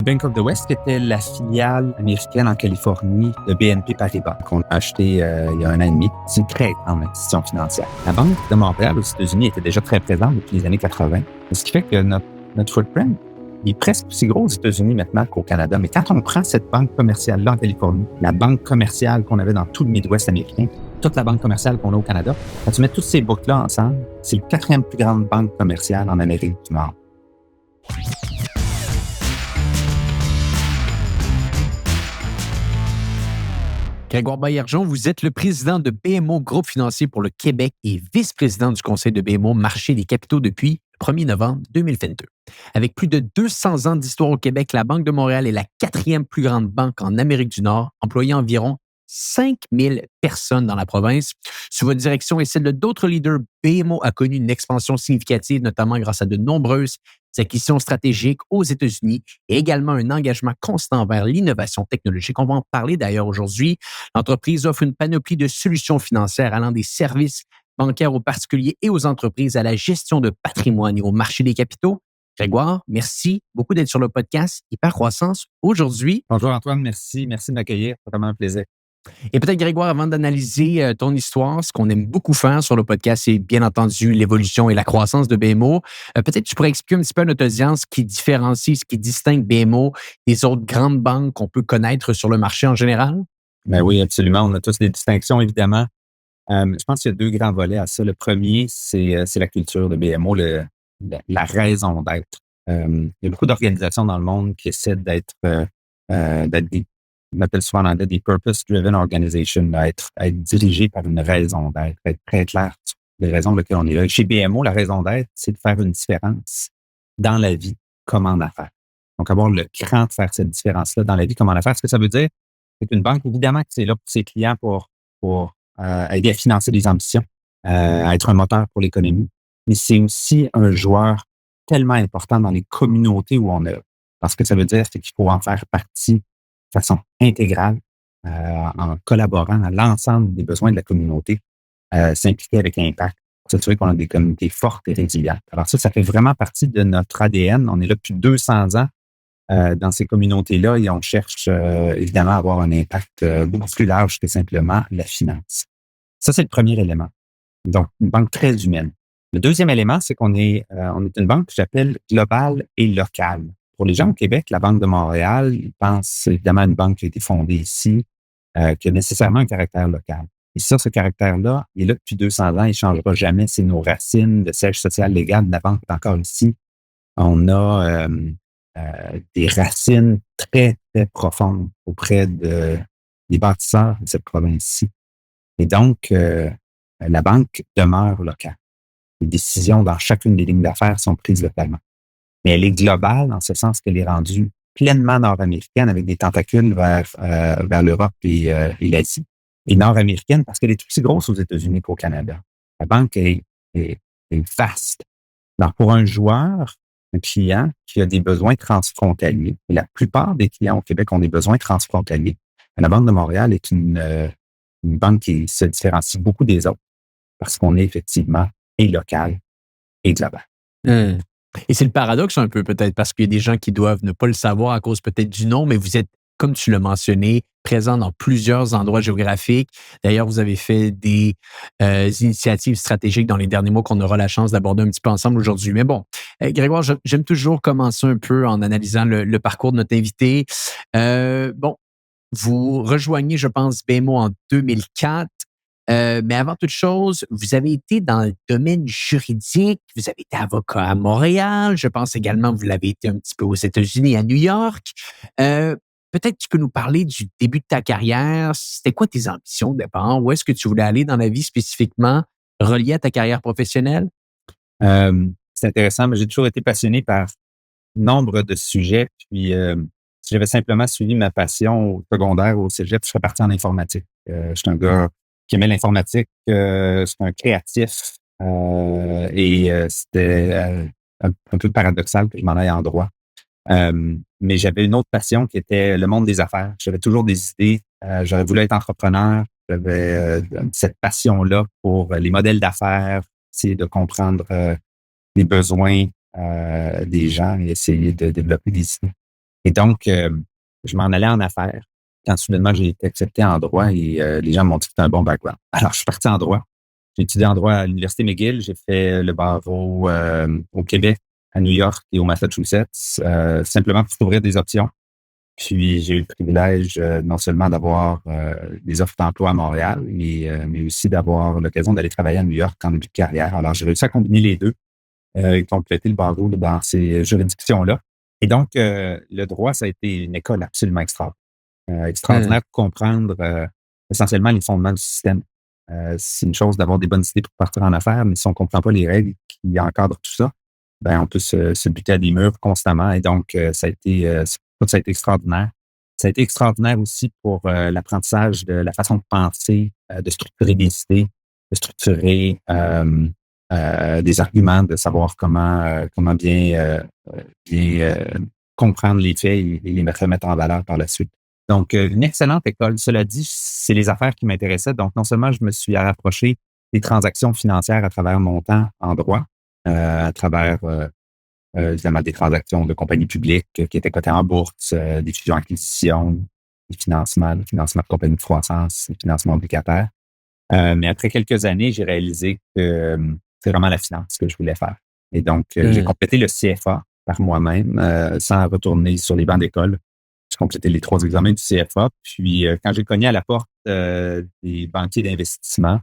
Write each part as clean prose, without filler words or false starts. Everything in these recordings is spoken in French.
Bank of the West, qui était la filiale américaine en Californie de BNP Paribas, qu'on a acheté il y a 1 an et demi. C'est une très grande institution financière. La Banque de Montréal aux États-Unis était déjà très présente depuis les années 80. Ce qui fait que notre footprint il est presque aussi gros aux États-Unis maintenant qu'au Canada. Mais quand on prend cette banque commerciale-là en Californie, la banque commerciale qu'on avait dans tout le Midwest américain, toute la banque commerciale qu'on a au Canada, quand tu mets toutes ces boucles-là ensemble, c'est la 4e plus grande banque commerciale en Amérique du Nord. Grégoire Baillargeon, vous êtes le président de BMO Groupe financier pour le Québec et vice-président du conseil de BMO Marché des capitaux depuis le 1er novembre 2022. Avec plus de 200 ans d'histoire au Québec, la Banque de Montréal est la 4e plus grande banque en Amérique du Nord, employant environ 5000 personnes dans la province. Sous votre direction et celle de d'autres leaders, BMO a connu une expansion significative, notamment grâce à de nombreuses acquisitions stratégiques aux États-Unis et également un engagement constant vers l'innovation technologique. On va en parler d'ailleurs aujourd'hui. L'entreprise offre une panoplie de solutions financières allant des services bancaires aux particuliers et aux entreprises à la gestion de patrimoine et au marché des capitaux. Grégoire, merci beaucoup d'être sur le podcast Hypercroissance aujourd'hui. Bonjour Antoine, merci de m'accueillir. C'est vraiment un plaisir. Et peut-être, Grégoire, avant d'analyser ton histoire, ce qu'on aime beaucoup faire sur le podcast, c'est bien entendu l'évolution et la croissance de BMO. Peut-être tu pourrais expliquer un petit peu à notre audience ce qui différencie, ce qui distingue BMO des autres grandes banques qu'on peut connaître sur le marché en général? Ben oui, absolument. On a tous des distinctions, évidemment. Je pense qu'il y a 2 grands volets à ça. Le premier, c'est la culture de BMO, la raison d'être. Il y a beaucoup d'organisations dans le monde qui essaient d'être des, on appelle souvent en anglais des purpose-driven organizations, être dirigé par une raison d'être, être très clair sur les raisons pour lesquelles on est là. Chez BMO, la raison d'être, c'est de faire une différence dans la vie comme en affaires. Donc, avoir le cran de faire cette différence-là dans la vie comme en affaires, ce que ça veut dire, c'est qu'une banque, évidemment, que c'est là pour ses clients pour aider à financer des ambitions, à être un moteur pour l'économie, mais c'est aussi un joueur tellement important dans les communautés où on est. Parce que ça veut dire, c'est qu'il faut en faire partie de façon intégrale, en collaborant à l'ensemble des besoins de la communauté, s'impliquer avec impact pour s'assurer qu'on a des communautés fortes et résilientes. Alors ça fait vraiment partie de notre ADN. On est là depuis 200 ans dans ces communautés-là et on cherche évidemment à avoir un impact beaucoup plus large que simplement la finance. Ça, c'est le premier élément. Donc, une banque très humaine. Le deuxième élément, c'est qu'on est une banque que j'appelle globale et locale. Pour les gens au Québec, la Banque de Montréal, ils pensent évidemment à une banque qui a été fondée ici, qui a nécessairement un caractère local. Et ça, ce caractère-là, il est là depuis 200 ans, il ne changera jamais. C'est nos racines, le siège social légal de la banque est encore ici. On a des racines très, très profondes auprès des bâtisseurs de cette province-ci. Et donc, la banque demeure locale. Les décisions dans chacune des lignes d'affaires sont prises localement. Mais elle est globale en ce sens qu'elle est rendue pleinement nord-américaine avec des tentacules vers l'Europe et l'Asie. Et nord-américaine parce qu'elle est aussi grosse aux États-Unis qu'au Canada. La banque est vaste. Alors, pour un joueur, un client qui a des besoins transfrontaliers, et la plupart des clients au Québec ont des besoins transfrontaliers, la Banque de Montréal est une banque qui se différencie beaucoup des autres parce qu'on est effectivement et local et global. Et c'est le paradoxe un peu peut-être parce qu'il y a des gens qui doivent ne pas le savoir à cause peut-être du nom, mais vous êtes, comme tu l'as mentionné, présent dans plusieurs endroits géographiques. D'ailleurs, vous avez fait des initiatives stratégiques dans les derniers mois qu'on aura la chance d'aborder un petit peu ensemble aujourd'hui. Mais bon, Grégoire, j'aime toujours commencer un peu en analysant le parcours de notre invité. Vous rejoignez, je pense, BMO en 2004. Mais avant toute chose, vous avez été dans le domaine juridique, vous avez été avocat à Montréal, je pense également que vous l'avez été un petit peu aux États-Unis, à New York. Peut-être que tu peux nous parler du début de ta carrière. C'était quoi tes ambitions au départ? Où est-ce que tu voulais aller dans la vie spécifiquement reliée à ta carrière professionnelle? C'est intéressant, mais j'ai toujours été passionné par nombre de sujets. Puis, si j'avais simplement suivi ma passion au secondaire, au cégep, je serais parti en informatique. Je suis un gars qui aimait l'informatique. C'est un créatif. C'était un peu paradoxal que je m'en aille en droit. Mais j'avais une autre passion qui était le monde des affaires. J'avais toujours des idées. J'aurais voulu être entrepreneur. J'avais cette passion-là pour les modèles d'affaires, essayer de comprendre les besoins des gens et essayer de développer des idées. Et donc, je m'en allais en affaires quand soudainement j'ai été accepté en droit et les gens m'ont dit que c'était un bon background. Alors, je suis parti en droit. J'ai étudié en droit à l'Université McGill. J'ai fait le barreau au Québec, à New York et au Massachusetts, simplement pour ouvrir des options. Puis, j'ai eu le privilège non seulement d'avoir des offres d'emploi à Montréal, mais aussi d'avoir l'occasion d'aller travailler à New York en début de carrière. Alors, j'ai réussi à combiner les deux et compléter le barreau dans ces juridictions-là. Et donc, le droit, ça a été une école absolument Hein. extraordinaire pour comprendre essentiellement les fondements du système. C'est une chose d'avoir des bonnes idées pour partir en affaires, mais si on ne comprend pas les règles qui encadrent tout ça, ben on peut se buter à des murs constamment. Et donc, ça a été extraordinaire. Ça a été extraordinaire aussi pour l'apprentissage de la façon de penser, de structurer des idées, de structurer des arguments, de savoir comment bien comprendre les faits et les remettre en valeur par la suite. Donc, une excellente école. Cela dit, c'est les affaires qui m'intéressaient. Donc, non seulement je me suis rapproché des transactions financières à travers mon temps en droit, à travers évidemment des transactions de compagnies publiques qui étaient cotées en bourse, des fusions-acquisitions, le financement de compagnies de croissance, le financement obligataire. Mais après quelques années, j'ai réalisé que c'est vraiment la finance que je voulais faire. Et donc, j'ai Hein. complété le CFA par moi-même, sans retourner sur les bancs d'école. J'ai complété les 3 examens du CFA. Puis, quand j'ai cogné à la porte des banquiers d'investissement,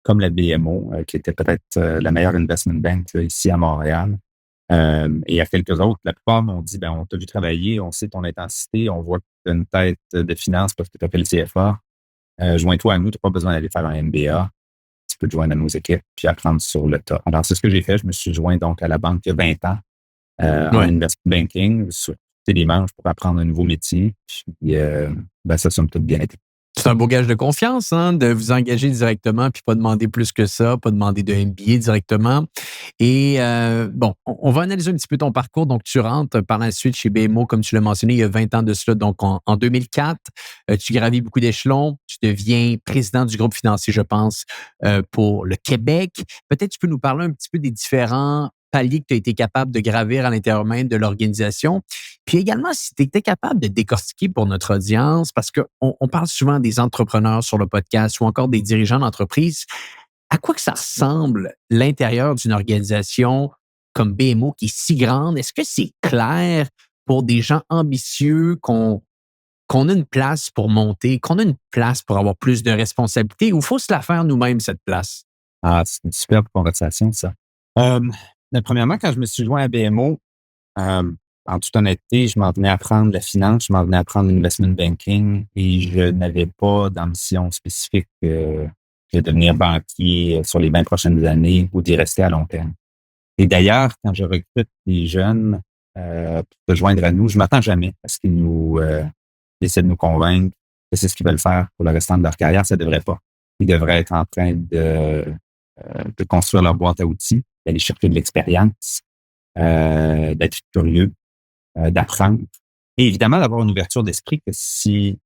comme la BMO, qui était peut-être la meilleure investment bank là, ici à Montréal, et il y a quelques autres, la plupart m'ont dit, ben, on t'a vu travailler, on sait ton intensité, on voit que tu as une tête de finance parce que tu as fait le CFA. Joins-toi à nous, tu n'as pas besoin d'aller faire un MBA. Tu peux te joindre à nos équipes puis apprendre sur le tas. Alors, c'est ce que j'ai fait. Je me suis joint donc à la banque il y a 20 ans en Ouais. investment banking, sur les manches pour apprendre un nouveau métier. Puis, ben, ça somme toute bien été. C'est un beau gage de confiance, hein, de vous engager directement puis pas demander plus que ça, pas demander de MBA directement. Et bon, on va analyser un petit peu ton parcours. Donc, tu rentres par la suite chez BMO, comme tu l'as mentionné, il y a 20 ans de cela, donc en 2004. Tu gravis beaucoup d'échelons. Tu deviens président du groupe financier, je pense, pour le Québec. Peut-être tu peux nous parler un petit peu des différents paliers que tu as été capable de gravir à l'intérieur même de l'organisation. Puis également, si tu étais capable de décortiquer pour notre audience, parce qu'on parle souvent des entrepreneurs sur le podcast ou encore des dirigeants d'entreprise, à quoi que ça ressemble l'intérieur d'une organisation comme BMO qui est si grande? Est-ce que c'est clair pour des gens ambitieux qu'on a une place pour monter, qu'on a une place pour avoir plus de responsabilités ou faut se la faire nous-mêmes, cette place? Ah, c'est une superbe conversation, ça. Euh, Premièrement, quand je me suis joint à BMO, en toute honnêteté, je m'en venais apprendre la finance, je m'en venais apprendre l'investment banking et je n'avais pas d'ambition spécifique de devenir banquier sur les 20 prochaines années ou d'y rester à long terme. Et d'ailleurs, quand je recrute des jeunes pour se joindre à nous, je m'attends jamais à ce qu'ils essaient de nous convaincre que c'est ce qu'ils veulent faire pour le restant de leur carrière. Ça devrait pas. Ils devraient être en train de construire leur boîte à outils, d'aller chercher de l'expérience, d'être curieux, d'apprendre. Et évidemment, d'avoir une ouverture d'esprit que si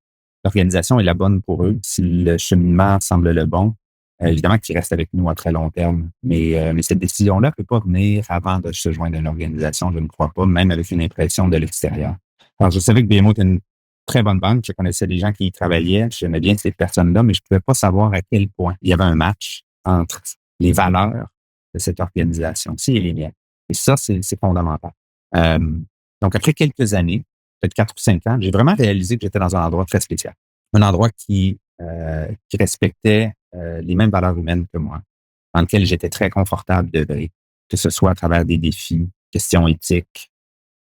l'organisation est la bonne pour eux, si le cheminement semble le bon, évidemment qu'ils restent avec nous à très long terme. Mais cette décision-là ne peut pas venir avant de se joindre à une organisation, je ne crois pas, même avec une impression de l'extérieur. Alors, je savais que BMO était une très bonne banque, je connaissais des gens qui y travaillaient, j'aimais bien ces personnes-là, mais je ne pouvais pas savoir à quel point il y avait un match entre les valeurs de cette organisation-ci et les miennes. Et ça, c'est fondamental. Euh, donc, après quelques années, peut-être 4 ou 5 ans, j'ai vraiment réalisé que j'étais dans un endroit très spécial. Un endroit qui respectait les mêmes valeurs humaines que moi, dans lequel j'étais très confortable d'œuvrer, que ce soit à travers des défis, questions éthiques,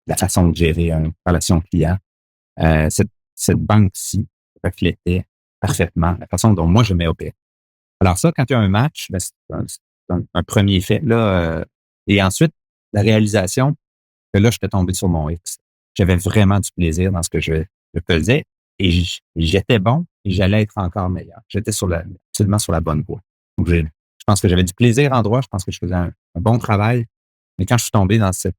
la façon de gérer une relation client. Cette banque-ci reflétait parfaitement la façon dont moi je m'opère. Alors ça, quand il y a un match, ben, c'est un premier fait. Là, et ensuite, la réalisation que là, j'étais tombé sur mon X. J'avais vraiment du plaisir dans ce que je faisais et j'étais bon et j'allais être encore meilleur. J'étais absolument sur la bonne voie. Donc, je pense que j'avais du plaisir en droit. Je pense que je faisais un bon travail. Mais quand je suis tombé dans ce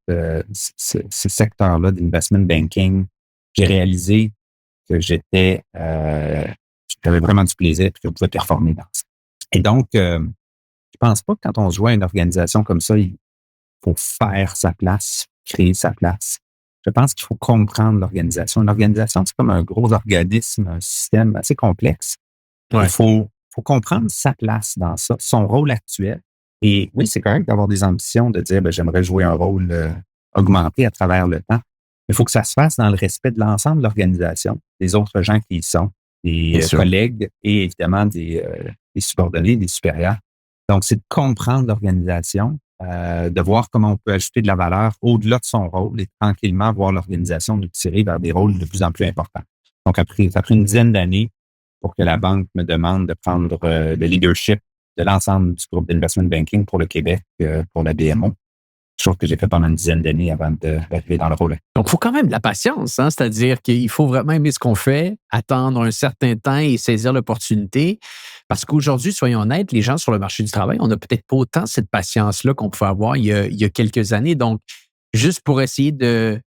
secteur-là d'investment banking, j'ai réalisé que j'avais vraiment du plaisir et que je pouvais performer dans ça. Et donc, je pense pas que quand on se joint à une organisation comme ça, il faut faire sa place, créer sa place. Je pense qu'il faut comprendre l'organisation. L'organisation, c'est comme un gros organisme, un système assez complexe. Il Ouais. faut comprendre sa place dans ça, son rôle actuel. Et oui, c'est correct d'avoir des ambitions, de dire, ben, j'aimerais jouer un rôle augmenté à travers le temps. Mais il faut que ça se fasse dans le respect de l'ensemble de l'organisation, des autres gens qui y sont, Bien des sûr. collègues et évidemment des subordonnés, des supérieurs. Donc, c'est de comprendre l'organisation, de voir comment on peut ajouter de la valeur au-delà de son rôle et tranquillement voir l'organisation nous tirer vers des rôles de plus en plus importants. Donc, ça a pris une dizaine d'années pour que la banque me demande de prendre le leadership de l'ensemble du groupe d'investment banking pour le Québec, pour la BMO. Chose que j'ai fait pendant une dizaine d'années avant d'arriver dans le rôle. Donc, il faut quand même de la patience, hein? C'est-à-dire qu'il faut vraiment aimer ce qu'on fait, attendre un certain temps et saisir l'opportunité. Parce qu'aujourd'hui, soyons honnêtes, les gens sur le marché du travail, on n'a peut-être pas autant cette patience-là qu'on pouvait avoir il y a quelques années. Donc, juste pour essayer de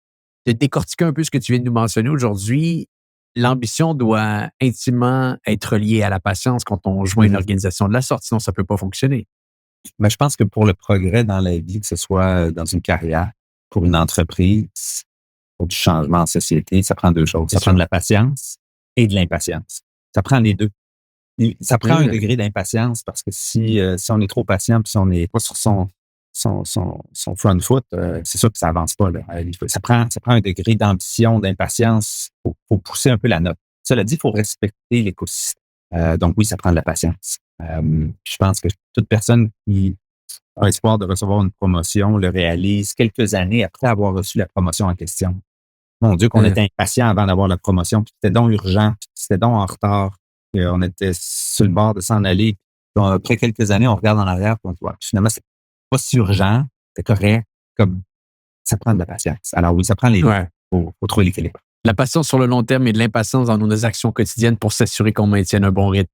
décortiquer un peu ce que tu viens de nous mentionner aujourd'hui, l'ambition doit intimement être liée à la patience quand on joint une organisation de la sorte, sinon ça ne peut pas fonctionner. Mais je pense que pour le progrès dans la vie, que ce soit dans une carrière, pour une entreprise, pour du changement en société, ça prend deux choses. Bien Ça prend sûr. de la patience et de l'impatience. Ça prend les deux. Et ça prend un degré d'impatience parce que si on est trop patient puis si on n'est pas sur son front foot, c'est sûr que ça avance pas. Là. Ça prend un degré d'ambition, d'impatience. Faut pousser un peu la note. Cela dit, il faut respecter l'écosystème. Donc oui, ça prend de la patience. Je pense que toute personne qui a espoir de recevoir une promotion le réalise quelques années après avoir reçu la promotion en question. Mon Dieu, qu'on Mmh. était impatient avant d'avoir la promotion, puis c'était donc urgent, puis c'était donc en retard, on était sur le bord de s'en aller. Puis après quelques années, on regarde en arrière, puis on dit, ouais, finalement, c'est pas si urgent, c'est correct, comme ça prend de la patience. Alors oui, ça prend les deux. Ouais. Faut trouver l'équilibre. La patience sur le long terme et de l'impatience dans nos actions quotidiennes pour s'assurer qu'on maintienne un bon rythme.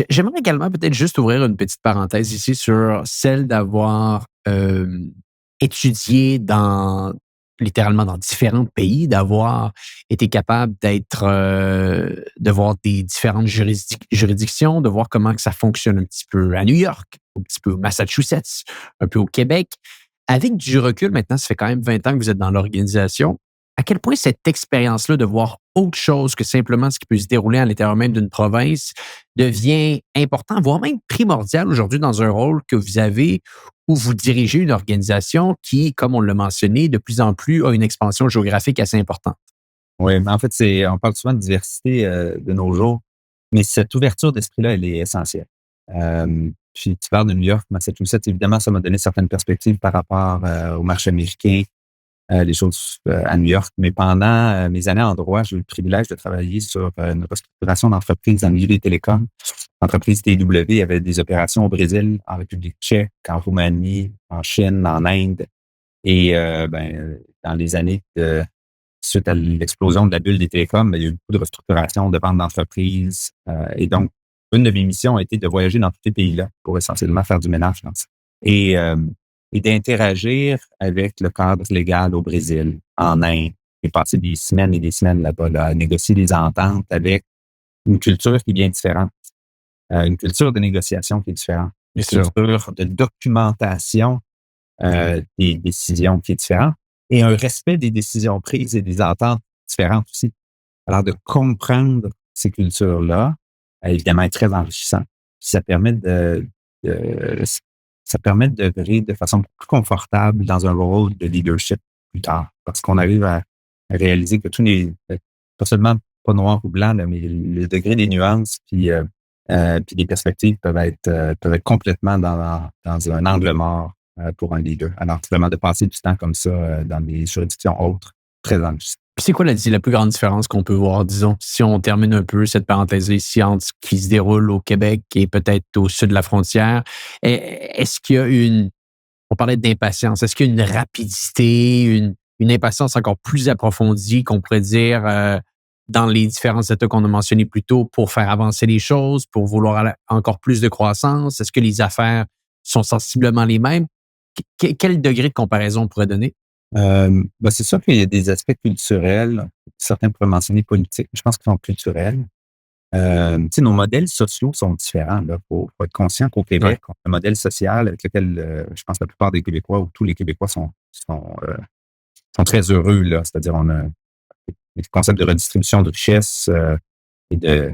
J'aimerais également peut-être juste ouvrir une petite parenthèse ici sur celle d'avoir étudié littéralement dans différents pays, d'avoir été capable de voir des différentes juridictions, de voir comment que ça fonctionne un petit peu à New York, un petit peu au Massachusetts, un peu au Québec. Avec du recul, maintenant, ça fait quand même 20 ans que vous êtes dans l'organisation. À quel point cette expérience-là de voir autre chose que simplement ce qui peut se dérouler à l'intérieur même d'une province devient important, voire même primordial aujourd'hui dans un rôle que vous avez où vous dirigez une organisation qui, comme on l'a mentionné, de plus en plus a une expansion géographique assez importante. Oui, mais en fait, on parle souvent de diversité de nos jours, mais cette ouverture d'esprit-là, elle est essentielle. Puis tu parles de New York, Massachusetts, évidemment, ça m'a donné certaines perspectives par rapport au marché américain, les choses à New York. Mais pendant mes années en droit, j'ai eu le privilège de travailler sur une restructuration d'entreprise dans le milieu des télécoms. L'entreprise TW avait des opérations au Brésil, en République tchèque, en Roumanie, en Chine, en Inde. Et dans les années suite à l'explosion de la bulle des télécoms, il y a eu beaucoup de restructuration, de vente d'entreprises. Et donc, une de mes missions a été de voyager dans tous ces pays-là pour essentiellement faire du ménage dans ça. Et d'interagir avec le cadre légal au Brésil, en Inde. J'ai passé des semaines et des semaines là-bas, là, à négocier des ententes avec une culture qui est bien différente. Une culture de négociation qui est différente. Une Bien sûr. culture de documentation des décisions qui est différente. Et un respect des décisions prises et des ententes différentes aussi. Alors, de comprendre ces cultures-là, évidemment, est très enrichissant. Puis de- ça permet d'œuvrer de façon plus confortable dans un rôle de leadership plus tard. Parce qu'on arrive à réaliser que tout n'est pas seulement pas noir ou blanc, là, mais le degré des nuances puis des perspectives peuvent être complètement dans un angle mort pour un leader. Alors, vraiment, de passer du temps comme ça dans des juridictions autres, très enrichissant. Puis c'est quoi la plus grande différence qu'on peut voir, disons, si on termine un peu cette parenthèse ici entre ce qui se déroule au Québec et peut-être au sud de la frontière? Est-ce qu'il y a on parlait d'impatience, est-ce qu'il y a une rapidité, une impatience encore plus approfondie qu'on pourrait dire dans les différents États qu'on a mentionnés plus tôt pour faire avancer les choses, pour vouloir encore plus de croissance? Est-ce que les affaires sont sensiblement les mêmes? Quel degré de comparaison on pourrait donner? C'est sûr qu'il y a des aspects culturels, certains pourraient mentionner politiques, mais je pense qu'ils sont culturels. Tu sais, nos modèles sociaux sont différents. Il faut être conscient qu'au Ouais. Québec, on a un modèle social avec lequel je pense que la plupart des Québécois ou tous les Québécois sont sont très heureux, là. C'est-à-dire, on a le concept de redistribution de richesse et de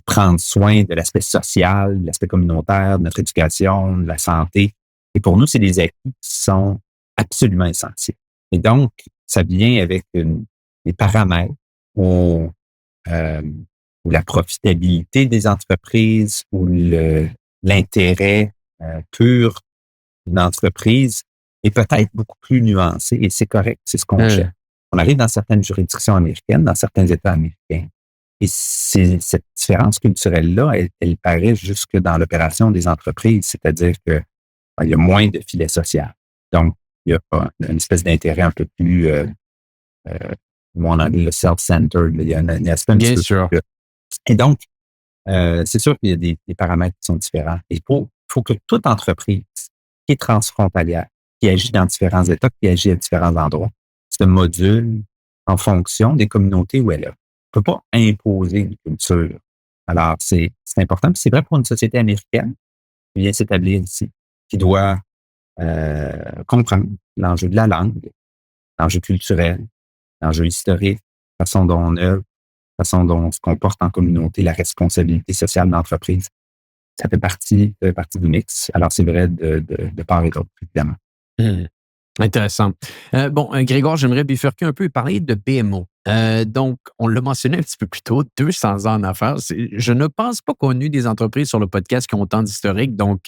prendre soin de l'aspect social, de l'aspect communautaire, de notre éducation, de la santé. Et pour nous, c'est des acquis qui sont absolument essentiels. Et donc, ça vient avec des paramètres où, euh, où la profitabilité des entreprises, où l'intérêt pur d'une entreprise est peut-être beaucoup plus nuancé et c'est correct, c'est ce qu'on cherche. On arrive dans certaines juridictions américaines, dans certains États américains. Et cette différence culturelle-là, elle paraît jusque dans l'opération des entreprises, c'est-à-dire que il y a moins de filet social. Donc, il y a une espèce d'intérêt un peu plus, moi en anglais, le self-centered. Il y a un aspect un petit peu sûr. plus. Et donc, c'est sûr qu'il y a des paramètres qui sont différents. Il faut que toute entreprise qui est transfrontalière, qui agit dans différents États, qui agit à différents endroits, se module en fonction des communautés où elle est. On ne peut pas imposer une culture. Alors, c'est important. Puis c'est vrai pour une société américaine qui vient s'établir ici, qui doit comprendre l'enjeu de la langue, l'enjeu culturel, l'enjeu historique, la façon dont on œuvre, la façon dont on se comporte en communauté, la responsabilité sociale de l'entreprise. Ça fait partie du mix. Alors, c'est vrai de part et d'autre, évidemment. Intéressant. Grégoire, j'aimerais bifurquer un peu et parler de BMO. Donc, on l'a mentionné un petit peu plus tôt, 200 ans en affaires. Je ne pense pas qu'on ait eu des entreprises sur le podcast qui ont autant d'historique. Donc,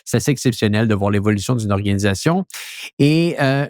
c'est assez exceptionnel de voir l'évolution d'une organisation. Et là,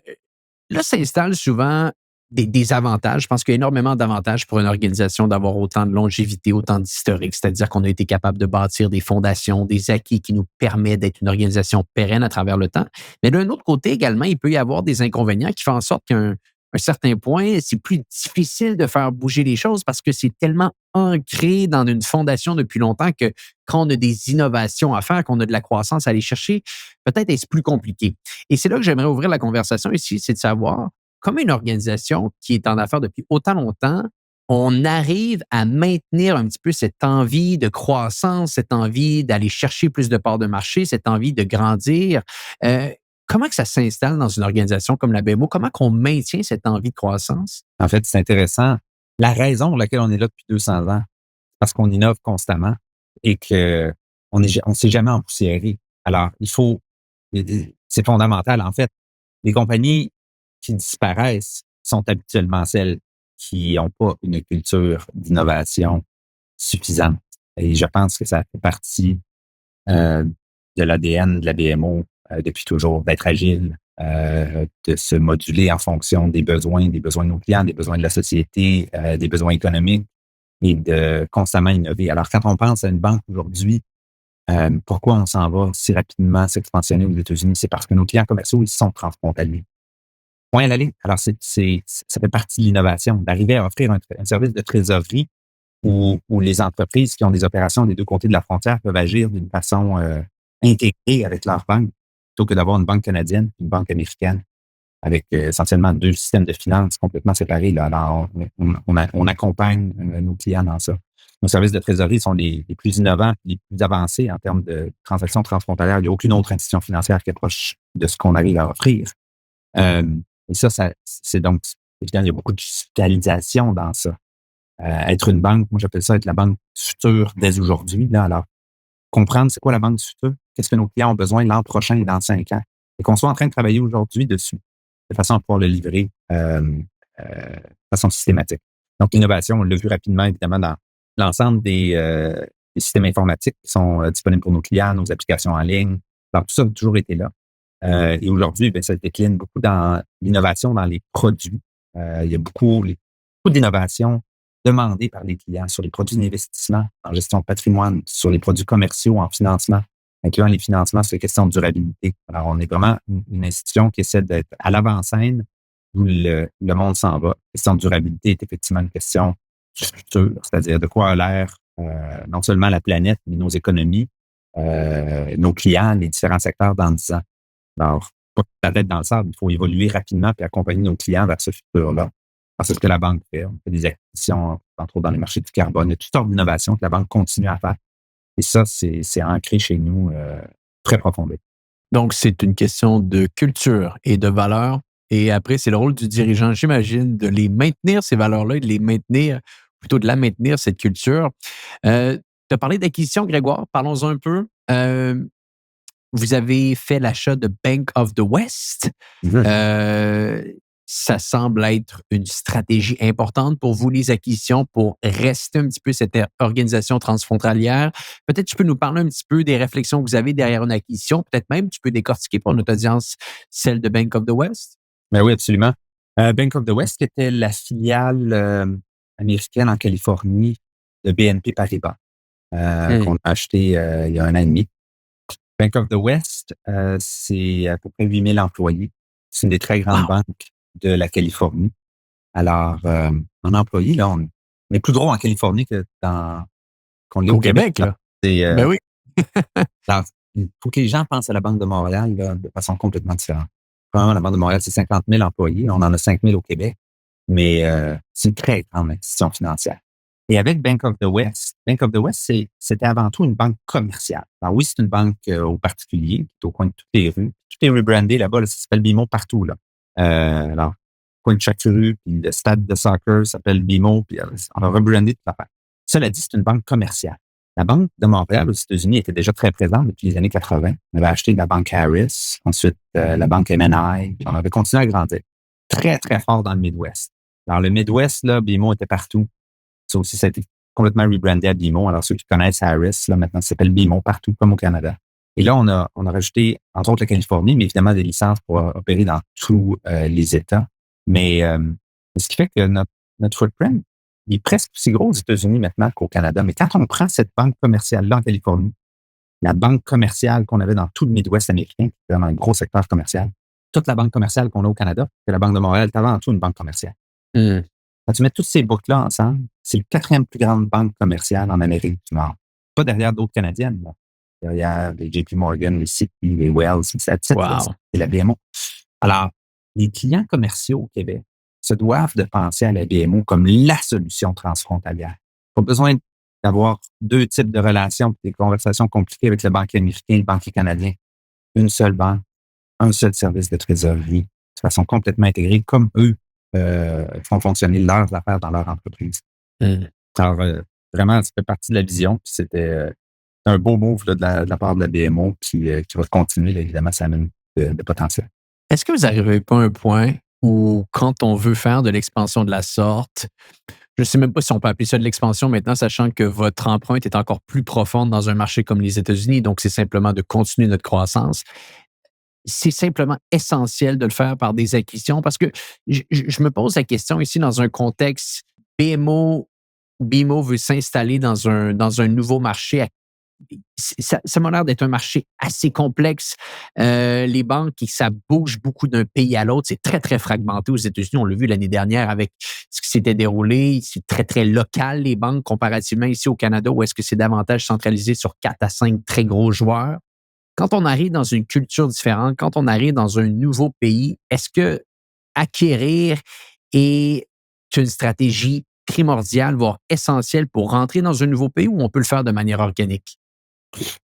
s'installe souvent des avantages. Je pense qu'il y a énormément d'avantages pour une organisation d'avoir autant de longévité, autant d'historique. C'est-à-dire qu'on a été capable de bâtir des fondations, des acquis qui nous permettent d'être une organisation pérenne à travers le temps. Mais d'un autre côté également, il peut y avoir des inconvénients qui font en sorte qu'à un certain point, c'est plus difficile de faire bouger les choses parce que c'est tellement ancré dans une fondation depuis longtemps que quand on a des innovations à faire, qu'on a de la croissance à aller chercher, peut-être est-ce plus compliqué. Et c'est là que j'aimerais ouvrir la conversation ici, c'est de savoir comment une organisation qui est en affaires depuis autant longtemps, on arrive à maintenir un petit peu cette envie de croissance, cette envie d'aller chercher plus de parts de marché, cette envie de grandir. Comment que ça s'installe dans une organisation comme la BMO? Comment qu'on maintient cette envie de croissance? En fait, c'est intéressant. La raison pour laquelle on est là depuis 200 ans, c'est parce qu'on innove constamment et qu'on ne s'est jamais empoussiéré. Alors, c'est fondamental. En fait, les compagnies qui disparaissent sont habituellement celles qui n'ont pas une culture d'innovation suffisante. Et je pense que ça fait partie de l'ADN de la BMO depuis toujours, d'être agile, de se moduler en fonction des besoins de nos clients, des besoins de la société, des besoins économiques et de constamment innover. Alors, quand on pense à une banque aujourd'hui, pourquoi on s'en va si rapidement s'expansionner aux États-Unis? C'est parce que nos clients commerciaux, ils sont transfrontaliers. Point à la ligne. Alors, ça fait partie de l'innovation, d'arriver à offrir un service de trésorerie où les entreprises qui ont des opérations des deux côtés de la frontière peuvent agir d'une façon intégrée avec leur banque, plutôt que d'avoir une banque canadienne et une banque américaine, avec essentiellement deux systèmes de finances complètement séparés. Là. Alors, on accompagne nos clients dans ça. Nos services de trésorerie sont les plus innovants, les plus avancés en termes de transactions transfrontalières. Il n'y a aucune autre institution financière qui est proche de ce qu'on arrive à offrir. Et ça, c'est donc, évidemment, il y a beaucoup de digitalisation dans ça. Être une banque, moi j'appelle ça être la banque du futur dès aujourd'hui. Là, alors, comprendre c'est quoi la banque du futur, qu'est-ce que nos clients ont besoin l'an prochain et dans 5 ans. Et qu'on soit en train de travailler aujourd'hui dessus, de façon à pouvoir le livrer de façon systématique. Donc, l'innovation, on l'a vu rapidement, évidemment, dans l'ensemble des systèmes informatiques qui sont disponibles pour nos clients, nos applications en ligne. Alors, tout ça a toujours été là. Et aujourd'hui, ça décline beaucoup dans l'innovation dans les produits. Il y a beaucoup d'innovations demandées par les clients sur les produits d'investissement, en gestion de patrimoine, sur les produits commerciaux, en financement, incluant les financements sur les questions de durabilité. Alors, on est vraiment une institution qui essaie d'être à l'avant-scène où le monde s'en va. La question de durabilité est effectivement une question du futur, c'est-à-dire de quoi a l'air non seulement la planète, mais nos économies, nos clients, les différents secteurs dans 10 ans. Alors, pas la tête dans le sable, il faut évoluer rapidement et accompagner nos clients vers ce futur-là. C'est ce que la banque fait. On fait des acquisitions, entre autres dans les marchés du carbone. Il y a toutes sortes d'innovations que la banque continue à faire. Et ça, c'est ancré chez nous très profondément. Donc, c'est une question de culture et de valeur Et après, c'est le rôle du dirigeant, j'imagine, de les maintenir, ces valeurs-là, et de les maintenir, plutôt de la maintenir, cette culture. Tu as parlé d'acquisition, Grégoire. Parlons-en un peu. Vous avez fait l'achat de Bank of the West. Mhm. Euh, Ça semble être une stratégie importante pour vous, les acquisitions, pour rester un petit peu cette organisation transfrontalière. Peut-être tu peux nous parler un petit peu des réflexions que vous avez derrière une acquisition. Peut-être même tu peux décortiquer pour notre audience celle de Bank of the West. Ben oui, absolument. Bank of the West, qui était la filiale américaine en Californie de BNP Paribas, qu'on a acheté il y a un an et demi. Bank of the West, c'est à peu près 8000 employés. C'est une des très grandes Wow! banques de la Californie. Alors, en employés, là, on est plus gros en Californie qu'on l'est au Qu'au Québec. Québec, Là. là. C'est, Ben oui. alors, il faut que les gens pensent à la Banque de Montréal là, de façon complètement différente. Premièrement, la Banque de Montréal, c'est 50 000 employés. On en a 5 000 au Québec. Mais c'est une très grande institution financière. Et avec Bank of the West, c'était avant tout une banque commerciale. Alors oui, c'est une banque aux particuliers, qui est au coin de toutes les rues. Tout est rebrandé là-bas, là, ça s'appelle BMO partout. Là. Alors, au coin de chaque rue, puis le stade de soccer s'appelle BMO, puis on a rebrandé toute l'affaire. Cela dit, c'est une banque commerciale. La Banque de Montréal aux États-Unis était déjà très présente depuis les années 80. On avait acheté la banque Harris, ensuite la banque M&I, puis on avait continué à grandir. Très, très fort dans le Midwest. Alors, le Midwest, là, BMO était partout. Ça aussi, ça a été complètement rebrandé à BMO. Alors, ceux qui connaissent Harris, là, maintenant, ça s'appelle BMO partout, comme au Canada. Et là, on a rajouté, entre autres, la Californie, mais évidemment, des licences pour opérer dans tous les États. Mais ce qui fait que notre footprint, il est presque aussi gros aux États-Unis maintenant qu'au Canada. Mais quand on prend cette banque commerciale-là en Californie, la banque commerciale qu'on avait dans tout le Midwest américain, qui est vraiment un gros secteur commercial, toute la banque commerciale qu'on a au Canada, c'est la Banque de Montréal, c'est avant tout une banque commerciale. Quand tu mets toutes ces boucles-là ensemble, c'est le 4e plus grande banque commerciale en Amérique du Nord. Pas derrière d'autres Canadiennes, là. Derrière les JP Morgan, les Citi, les Wells, etc. Wow! C'est la BMO. Alors, les clients commerciaux au Québec se doivent de penser à la BMO comme la solution transfrontalière. Pas besoin d'avoir 2 types de relations, des conversations compliquées avec le banquier américain et le banquier canadien. Une seule banque, un seul service de trésorerie, de façon complètement intégrée, comme eux font fonctionner leurs affaires dans leur entreprise. Alors, vraiment, ça fait partie de la vision. Puis c'était un beau move là, de la part de la BMO qui va continuer. Là, évidemment, ça amène de potentiel. Est-ce que vous n'arrivez pas à un point où, quand on veut faire de l'expansion de la sorte, je ne sais même pas si on peut appeler ça de l'expansion maintenant, sachant que votre empreinte est encore plus profonde dans un marché comme les États-Unis, donc c'est simplement de continuer notre croissance. C'est simplement essentiel de le faire par des acquisitions parce que je me pose la question ici dans un contexte BMO veut s'installer dans un nouveau marché. Ça m'a l'air d'être un marché assez complexe. Les banques, ça bouge beaucoup d'un pays à l'autre. C'est très, très fragmenté aux États-Unis. On l'a vu l'année dernière avec ce qui s'était déroulé. C'est très, très local, les banques, comparativement ici au Canada, où est-ce que c'est davantage centralisé sur 4 à 5 très gros joueurs. Quand on arrive dans une culture différente, quand on arrive dans un nouveau pays, est-ce que acquérir est une stratégie primordiale, voire essentielle pour rentrer dans un nouveau pays ou on peut le faire de manière organique?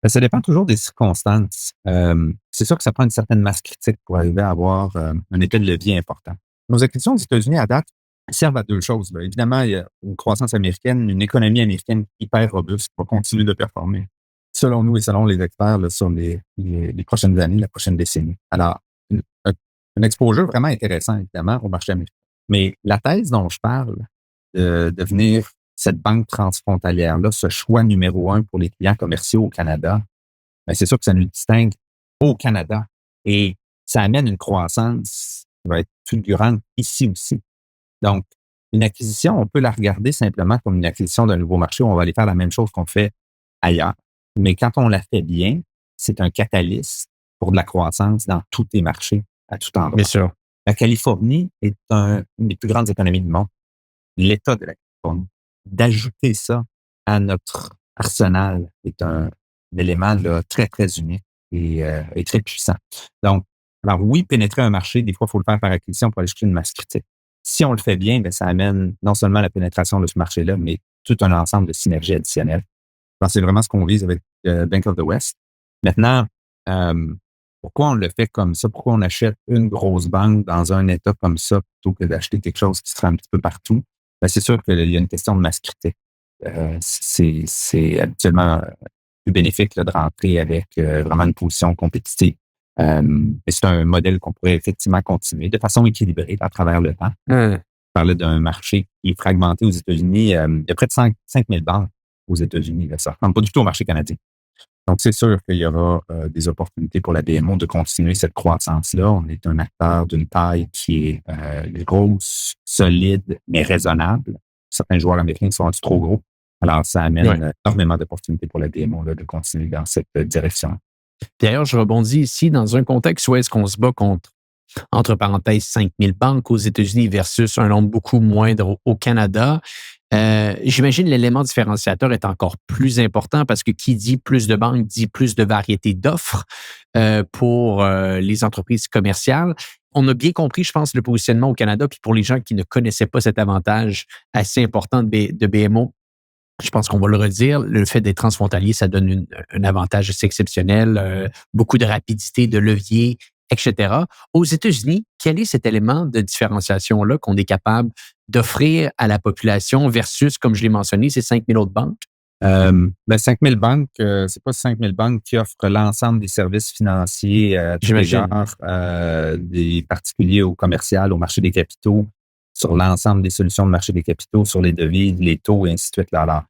Ben, ça dépend toujours des circonstances. C'est sûr que ça prend une certaine masse critique pour arriver à avoir un effet de levier important. Nos acquisitions aux États-Unis à date servent à 2 choses. Là. Évidemment, il y a une croissance américaine, une économie américaine hyper robuste qui va continuer de performer, selon nous et selon les experts, là, sur les prochaines années, la prochaine décennie. Alors, un exposure vraiment intéressant, évidemment, au marché américain. Mais la thèse dont je parle, de devenir cette banque transfrontalière-là, ce choix numéro 1 pour les clients commerciaux au Canada, ben c'est sûr que ça nous distingue au Canada. Et ça amène une croissance qui va être fulgurante ici aussi. Donc, une acquisition, on peut la regarder simplement comme une acquisition d'un nouveau marché où on va aller faire la même chose qu'on fait ailleurs. Mais quand on la fait bien, c'est un catalyste pour de la croissance dans tous les marchés, à tout endroit. Bien sûr. La Californie est une des plus grandes économies du monde. L'État de la Californie. D'ajouter ça à notre arsenal est un élément là, très, très unique et très puissant. Donc, alors oui, pénétrer un marché, des fois, il faut le faire par acquisition pour aller chercher une masse critique. Si on le fait bien, bien, ça amène non seulement la pénétration de ce marché-là, mais tout un ensemble de synergies additionnelles. Je pense que c'est vraiment ce qu'on vise avec Bank of the West. Maintenant, Pourquoi on le fait comme ça? Pourquoi on achète une grosse banque dans un État comme ça plutôt que d'acheter quelque chose qui sera un petit peu partout? Ben, c'est sûr qu'il y a une question de masse critique. C'est habituellement plus bénéfique là, de rentrer avec vraiment une position compétitive. Mais c'est un modèle qu'on pourrait effectivement continuer de façon équilibrée à travers le temps. Hein. On parlait d'un marché qui est fragmenté aux États-Unis. Il y a près de 5 000 banques aux États-Unis. Là. Ça ne ressemble pas du tout au marché canadien. Donc, c'est sûr qu'il y aura des opportunités pour la BMO de continuer cette croissance-là. On est un acteur d'une taille qui est grosse, solide, mais raisonnable. Certains joueurs américains sont trop gros. Alors, ça amène énormément d'opportunités pour la BMO là, de continuer dans cette direction. D'ailleurs, je rebondis ici dans un contexte où est-ce qu'on se bat contre, entre parenthèses, 5 000 banques aux États-Unis versus un nombre beaucoup moindre au Canada. J'imagine l'élément différenciateur est encore plus important parce que qui dit plus de banques dit plus de variété d'offres pour les entreprises commerciales. On a bien compris, je pense, le positionnement au Canada. Puis pour les gens qui ne connaissaient pas cet avantage assez important de BMO, je pense qu'on va le redire, le fait d'être transfrontalier, ça donne un avantage assez exceptionnel, beaucoup de rapidité, de levier, etc. Aux États-Unis, quel est cet élément de différenciation-là qu'on est capable d'offrir à la population versus, comme je l'ai mentionné, ces 5 000 autres banques? 5 000 banques, c'est pas 5 000 banques qui offrent l'ensemble des services financiers à tous les genres, des particuliers au commercial, au marché des capitaux, sur l'ensemble des solutions de marché des capitaux, sur les devises, les taux, et ainsi de suite. Là. Alors,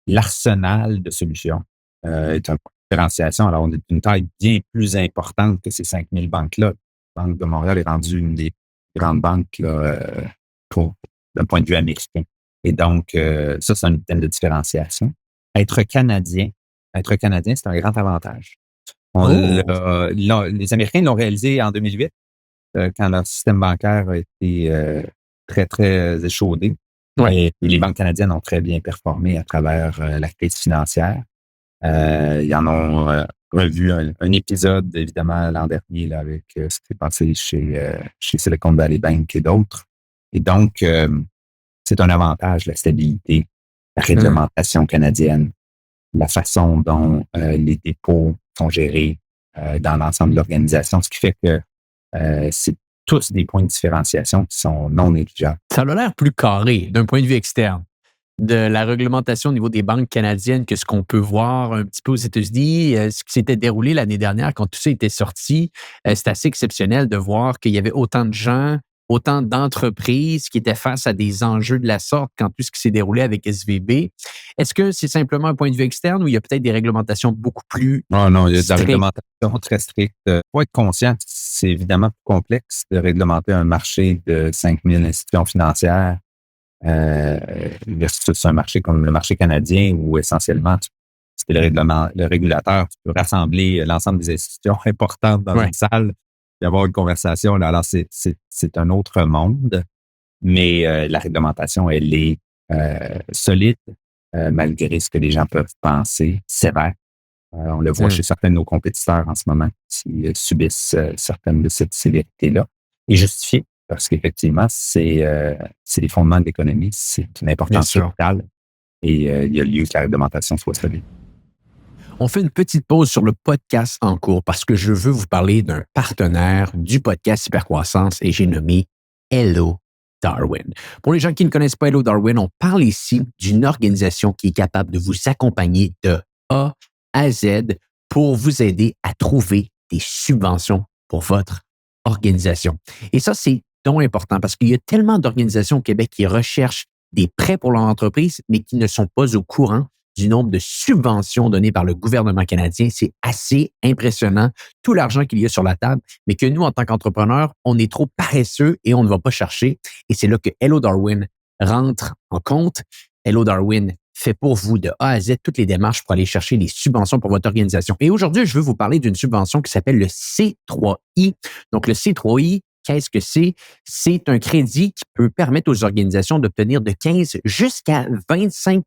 l'arsenal de solutions est une différenciation. Alors, on est d'une taille bien plus importante que ces 5 000 banques-là. La Banque de Montréal est rendue une des grandes banques là, d'un point de vue américain. Et donc, ça, c'est un thème de différenciation. Être Canadien, c'est un grand avantage. Les Américains l'ont réalisé en 2008, quand leur système bancaire a été très, très échaudé. Ouais. Et les banques canadiennes ont très bien performé à travers la crise financière. Ils en ont revu un épisode, évidemment, l'an dernier là, avec ce qui s'est passé chez Silicon Valley Bank et d'autres. Et donc, c'est un avantage, la stabilité, la réglementation canadienne, la façon dont les dépôts sont gérés dans l'ensemble de l'organisation, ce qui fait que c'est tous des points de différenciation qui sont non négligeables. Ça a l'air plus carré d'un point de vue externe de la réglementation au niveau des banques canadiennes que ce qu'on peut voir un petit peu aux États-Unis. Ce qui s'était déroulé l'année dernière quand tout ça était sorti, c'est assez exceptionnel de voir qu'il y avait autant de gens, autant d'entreprises qui étaient face à des enjeux de la sorte quand tout ce qui s'est déroulé avec SVB. Est-ce que c'est simplement un point de vue externe ou il y a peut-être des réglementations beaucoup plus non, il y a de la strictes? réglementation très stricte. Il faut être conscient, c'est évidemment plus complexe de réglementer un marché de 5 000 institutions financières versus un marché comme le marché canadien où essentiellement, c'était le régulateur, tu peux rassembler l'ensemble des institutions importantes dans une salle et avoir une conversation. Là. Alors, c'est un autre monde, mais la réglementation, elle est solide, malgré ce que les gens peuvent penser, sévère. On le voit chez certains de nos compétiteurs en ce moment qui subissent certaines de cette sévérité-là. Et justifié, parce qu'effectivement, c'est les fondements de l'économie, c'est une importance capitale et il y a lieu que la réglementation soit solide. On fait une petite pause sur le podcast en cours parce que je veux vous parler d'un partenaire du podcast Hypercroissance et j'ai nommé Hello Darwin. Pour les gens qui ne connaissent pas Hello Darwin, on parle ici d'une organisation qui est capable de vous accompagner de A à Z pour vous aider à trouver des subventions pour votre organisation. Et ça, c'est donc important parce qu'il y a tellement d'organisations au Québec qui recherchent des prêts pour leur entreprise, mais qui ne sont pas au courant du nombre de subventions données par le gouvernement canadien. C'est assez impressionnant, tout l'argent qu'il y a sur la table, mais que nous, en tant qu'entrepreneurs, on est trop paresseux et on ne va pas chercher. Et c'est là que Hello Darwin rentre en compte. Hello Darwin fait pour vous de A à Z toutes les démarches pour aller chercher les subventions pour votre organisation. Et aujourd'hui, je veux vous parler d'une subvention qui s'appelle le C3I. Donc, le C3I, qu'est-ce que c'est? C'est un crédit qui peut permettre aux organisations d'obtenir de 15 jusqu'à 25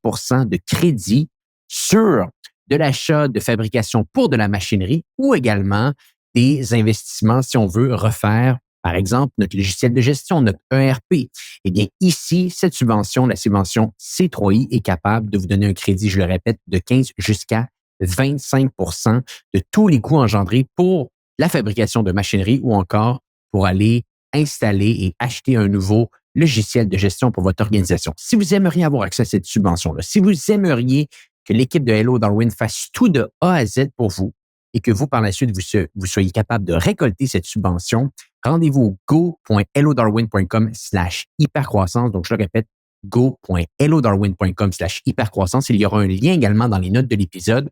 de crédit sur de l'achat de fabrication pour de la machinerie ou également des investissements si on veut refaire, par exemple, notre logiciel de gestion, notre ERP. Eh bien, ici, cette subvention, la subvention C3I, est capable de vous donner un crédit, je le répète, de 15 jusqu'à 25 de tous les coûts engendrés pour la fabrication de machinerie ou encore pour aller installer et acheter un nouveau logiciel de gestion pour votre organisation. Si vous aimeriez avoir accès à cette subvention-là, si vous aimeriez que l'équipe de Hello Darwin fasse tout de A à Z pour vous et que vous, par la suite, vous soyez capable de récolter cette subvention, rendez-vous au go.hellodarwin.com/hypercroissance. Donc, je le répète, go.hellodarwin.com/hypercroissance. Il y aura un lien également dans les notes de l'épisode.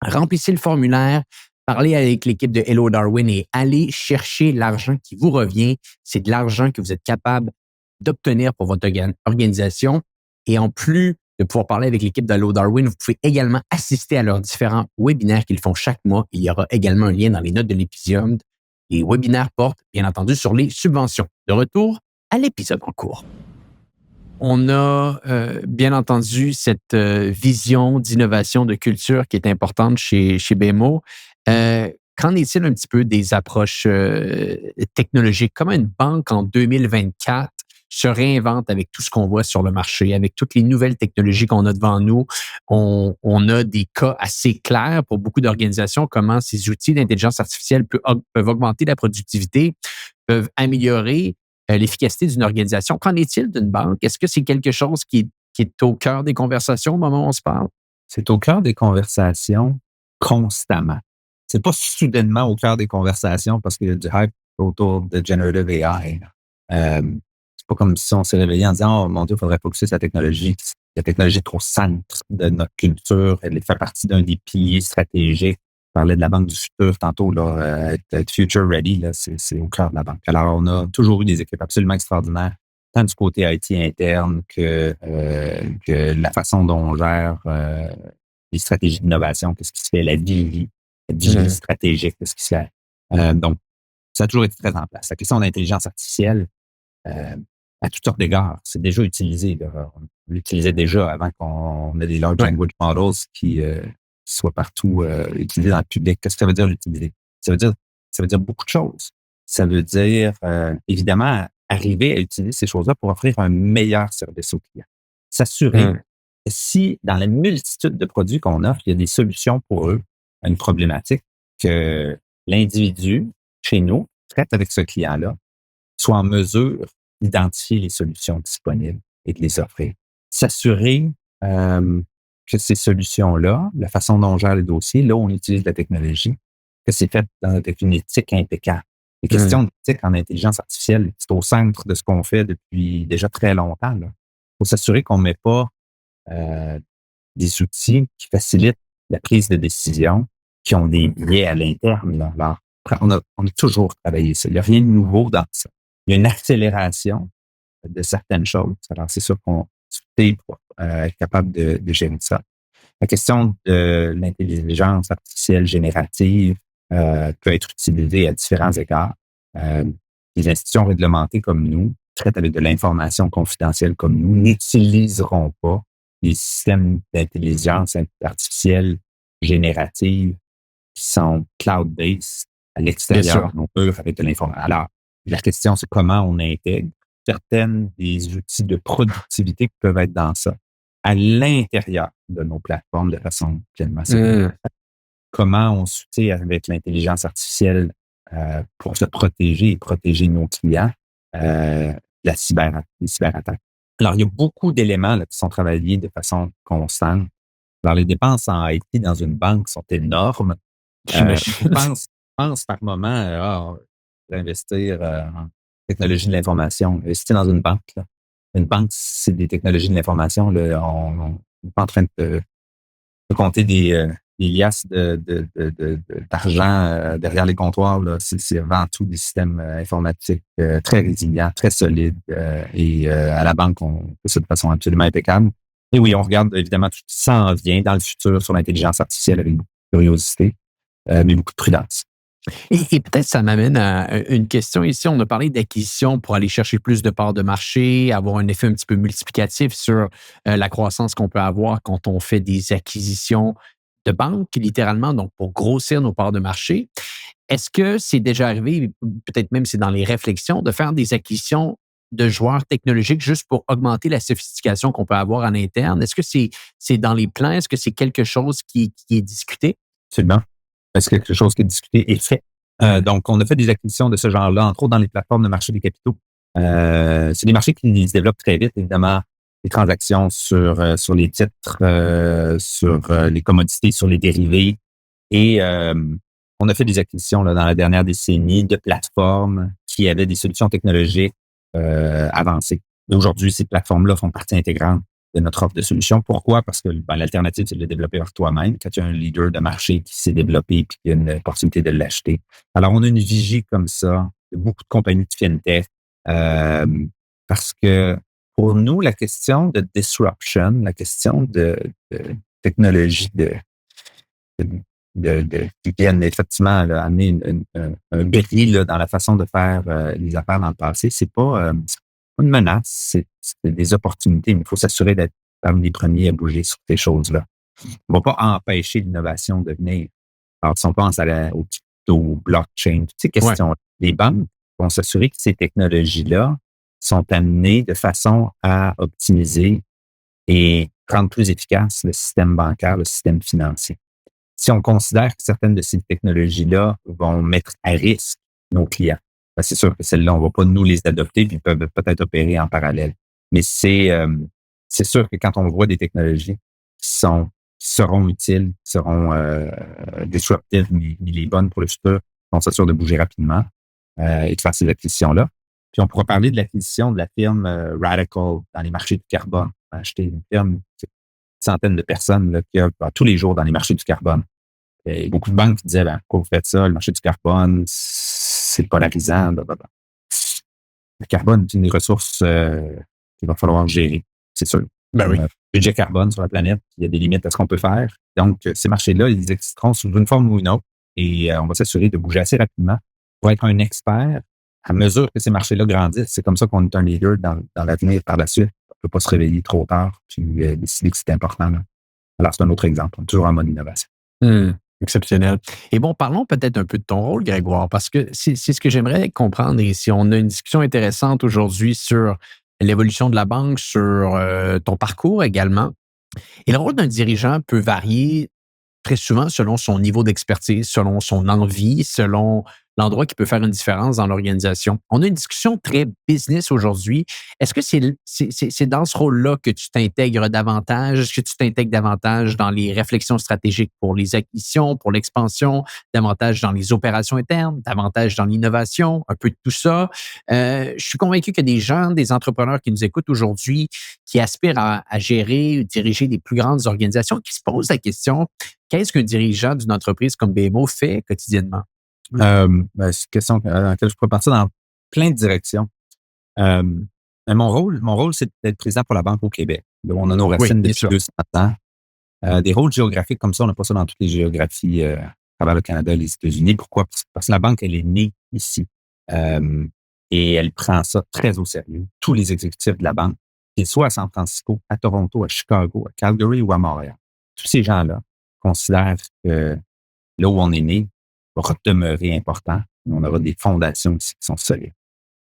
Remplissez le formulaire, parlez avec l'équipe de Hello Darwin et allez chercher l'argent qui vous revient. C'est de l'argent que vous êtes capable d'obtenir pour votre organisation. Et en plus de pouvoir parler avec l'équipe de Hello Darwin, vous pouvez également assister à leurs différents webinaires qu'ils font chaque mois. Il y aura également un lien dans les notes de l'épisode. Les webinaires portent, bien entendu, sur les subventions. De retour à l'épisode en cours. On a bien entendu cette vision d'innovation, de culture qui est importante chez BMO. Qu'en est-il un petit peu des approches technologiques? Comment une banque en 2024 se réinvente avec tout ce qu'on voit sur le marché, avec toutes les nouvelles technologies qu'on a devant nous? On a des cas assez clairs pour beaucoup d'organisations, comment ces outils d'intelligence artificielle peuvent augmenter la productivité, peuvent améliorer l'efficacité d'une organisation. Qu'en est-il d'une banque? Est-ce que c'est quelque chose qui est au cœur des conversations au moment où on se parle? C'est au cœur des conversations constamment. C'est pas soudainement au cœur des conversations parce qu'il y a du hype autour de Generative AI. C'est pas comme si on s'est réveillé en disant « Oh mon Dieu, il faudrait focuser sur la technologie. » La technologie est trop centre de notre culture. Elle fait partie d'un des piliers stratégiques. On parlait de la banque du futur tantôt, là, être future ready, là, c'est au cœur de la banque. Alors, on a toujours eu des équipes absolument extraordinaires, tant du côté IT interne que la façon dont on gère les stratégies d'innovation, qu'est-ce qui se fait, la vie stratégique, qu'est-ce qui se fait. Donc, ça a toujours été très en place. La question d'intelligence artificielle, à toutes sortes d'égards, c'est déjà utilisé. Là. On l'utilisait déjà avant qu'on ait des large language models qui soient partout utilisés dans le public. Qu'est-ce que ça veut dire l'utiliser? Ça veut dire beaucoup de choses. Ça veut dire, évidemment, arriver à utiliser ces choses-là pour offrir un meilleur service aux clients. S'assurer que si, dans la multitude de produits qu'on offre, il y a des solutions pour eux à une problématique, que l'individu, chez nous, traite avec ce client-là, soit en mesure d'identifier les solutions disponibles et de les offrir. S'assurer que ces solutions-là, la façon dont on gère les dossiers, là où on utilise la technologie, que c'est fait avec une éthique impeccable. Les questions d'éthique en intelligence artificielle, c'est au centre de ce qu'on fait depuis déjà très longtemps. Il faut s'assurer qu'on ne met pas des outils qui facilitent la prise de décision, qui ont des biais à l'interne. Là. Alors, on a toujours travaillé ça. Il n'y a rien de nouveau dans ça. Il y a une accélération de certaines choses. Alors, c'est sûr qu'on est pour être capable de gérer ça. La question de l'intelligence artificielle générative peut être utilisée à différents égards. Les institutions réglementées comme nous, traitent avec de l'information confidentielle comme nous, n'utiliseront pas les systèmes d'intelligence artificielle générative qui sont cloud-based à l'extérieur de nos murs avec de l'information. Alors, la question, c'est comment on intègre certaines des outils de productivité qui peuvent être dans ça à l'intérieur de nos plateformes de façon pleinement sécurisée. Comment on s'outille avec l'intelligence artificielle pour se protéger et protéger nos clients des cyberattaques. Alors, il y a beaucoup d'éléments là, qui sont travaillés de façon constante. Alors, les dépenses en IT dans une banque sont énormes. Je pense par moment investir en technologie de l'information. Investir dans une banque. Là. Une banque, c'est des technologies de l'information. Là, on n'est pas en train de compter des liasses d'argent derrière les comptoirs. Là. C'est avant tout des systèmes informatiques très résilients, très solides. Et à la banque, on fait ça de façon absolument impeccable. Et oui, on regarde évidemment tout ce qui s'en vient dans le futur sur l'intelligence artificielle avec beaucoup de curiosité, mais beaucoup de prudence. Et peut-être ça m'amène à une question ici. On a parlé d'acquisition pour aller chercher plus de parts de marché, avoir un effet un petit peu multiplicatif sur la croissance qu'on peut avoir quand on fait des acquisitions de banques, littéralement, donc pour grossir nos parts de marché. Est-ce que c'est déjà arrivé, peut-être même c'est dans les réflexions, de faire des acquisitions de joueurs technologiques juste pour augmenter la sophistication qu'on peut avoir en interne? Est-ce que c'est dans les plans? Est-ce que c'est quelque chose qui est discuté? Absolument. C'est quelque chose qui est discuté et fait. Donc, on a fait des acquisitions de ce genre-là, entre autres dans les plateformes de marché des capitaux. C'est des marchés qui se développent très vite, évidemment. Les transactions sur les titres, sur les commodités, sur les dérivés. Et on a fait des acquisitions là, dans la dernière décennie de plateformes qui avaient des solutions technologiques avancées. Et aujourd'hui, ces plateformes-là font partie intégrante de notre offre de solutions. Pourquoi? Parce que l'alternative, c'est de le développer par toi-même. Quand tu as un leader de marché qui s'est développé et qui a une opportunité de l'acheter. Alors, on a une vigie comme ça de beaucoup de compagnies de fintech parce que pour nous, la question de disruption, la question de technologie qui viennent effectivement là, amener un bris là, dans la façon de faire les affaires dans le passé, c'est pas une menace, c'est des opportunités, mais il faut s'assurer d'être parmi les premiers à bouger sur ces choses-là. On ne va pas empêcher l'innovation de venir. Alors, si on pense au crypto, au blockchain, toutes ces questions-là, les banques vont s'assurer que ces technologies-là sont amenées de façon à optimiser et rendre plus efficace le système bancaire, le système financier. Si on considère que certaines de ces technologies-là vont mettre à risque nos clients, ben c'est sûr que celles-là, on ne va pas nous les adopter, puis ils peuvent peut-être opérer en parallèle. Mais c'est sûr que quand on voit des technologies qui seront utiles, qui seront disruptives, mais les bonnes pour le futur, on s'assure de bouger rapidement et de faire ces acquisitions-là. Puis on pourra parler de l'acquisition de la firme Radical dans les marchés du carbone. On a acheté une firme centaines de personnes là, qui œuvrent tous les jours dans les marchés du carbone. Et beaucoup de banques qui disaient, pourquoi vous faites ça? Le marché du carbone, c'est polarisant. Blablabla. Le carbone est une des ressources qu'il va falloir gérer, c'est sûr. Ben oui. Budget carbone sur la planète, il y a des limites à ce qu'on peut faire. Donc, ces marchés-là, ils existeront sous une forme ou une autre. Et on va s'assurer de bouger assez rapidement pour être un expert à mesure que ces marchés-là grandissent. C'est comme ça qu'on est un leader dans l'avenir par la suite. On ne peut pas se réveiller trop tard puis décider que c'est important. Là. Alors, c'est un autre exemple. On est toujours en mode innovation. Exceptionnel. Et bon, parlons peut-être un peu de ton rôle, Grégoire, parce que c'est ce que j'aimerais comprendre. Et si on a une discussion intéressante aujourd'hui sur l'évolution de la banque, sur ton parcours également. Et le rôle d'un dirigeant peut varier très souvent selon son niveau d'expertise, selon son envie, selon l'endroit qui peut faire une différence dans l'organisation. On a une discussion très business aujourd'hui. Est-ce que c'est dans ce rôle-là que tu t'intègres davantage? Est-ce que tu t'intègres davantage dans les réflexions stratégiques pour les acquisitions, pour l'expansion, davantage dans les opérations internes, davantage dans l'innovation, un peu de tout ça? Je suis convaincu qu'il y a des gens, des entrepreneurs qui nous écoutent aujourd'hui, qui aspirent à gérer, diriger des plus grandes organisations, qui se posent la question, qu'est-ce qu'un dirigeant d'une entreprise comme BMO fait quotidiennement? C'est une question dans laquelle je pourrais partir dans plein de directions. Mais mon rôle, c'est d'être président pour la Banque au Québec. Donc, on a nos racines depuis 200 ans. Des rôles géographiques comme ça, on n'a pas ça dans toutes les géographies à travers le Canada et les États-Unis. Pourquoi? Parce que la banque, elle est née ici. Et elle prend ça très au sérieux. Tous les exécutifs de la banque, qu'ils soient à San Francisco, à Toronto, à Chicago, à Calgary ou à Montréal, tous ces gens-là considèrent que là où on est né va demeurer important. On aura des fondations ici qui sont solides.